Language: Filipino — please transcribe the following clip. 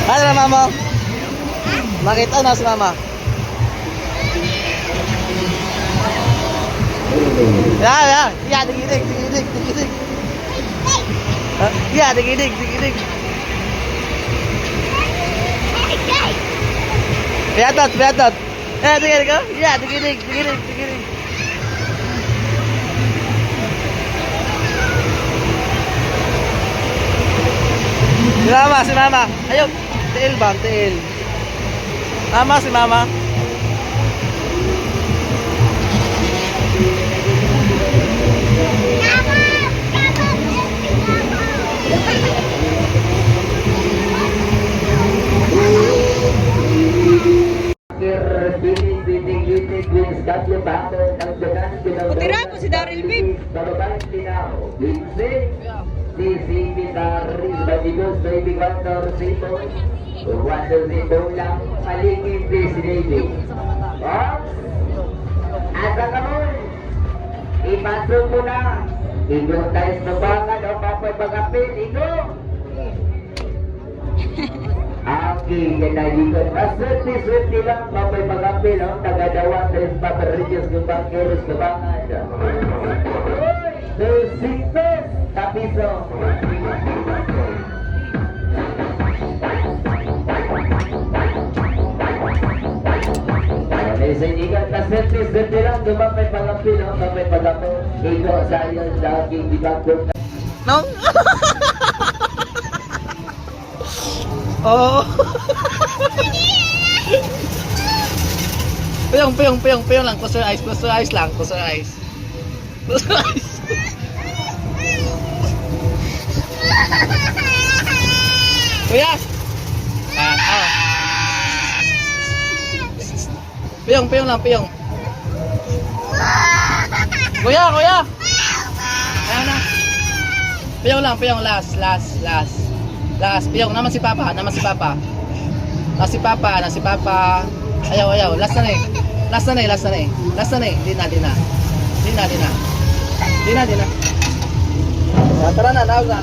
Ano na mama? Makita na si mama. Ya, digidig. Ya, digidig. Piatot. Digidig ko? Ya, digidig. Si mama. Ayun, tiil. Mama, si mama. Putira po si Daryl Big. Asa ka mo? Ipasok mo na. Igo tayo sa bangan o papoy pagkapit. Igo! Okay, yan na igo. Swerte lang papoy pagkapit. Tagadawa, tres paparillos ng bangkeros ng bangan. So, 6 pesos. Tapiso. Sa inigan na swerte lang. Dumapay pagkapit. Dumapay pagkapit. Igo sa'yo laging dibagod. No? Oh. Puyong lang. Close your eyes lang. Close your eyes. Kuya. Puyong lang. Kuya. Ayan na. Puyong. Last. Puyong. Naman si Papa. Si Papa. Ayaw. Last na eh. Di na. Tara na. Naog na.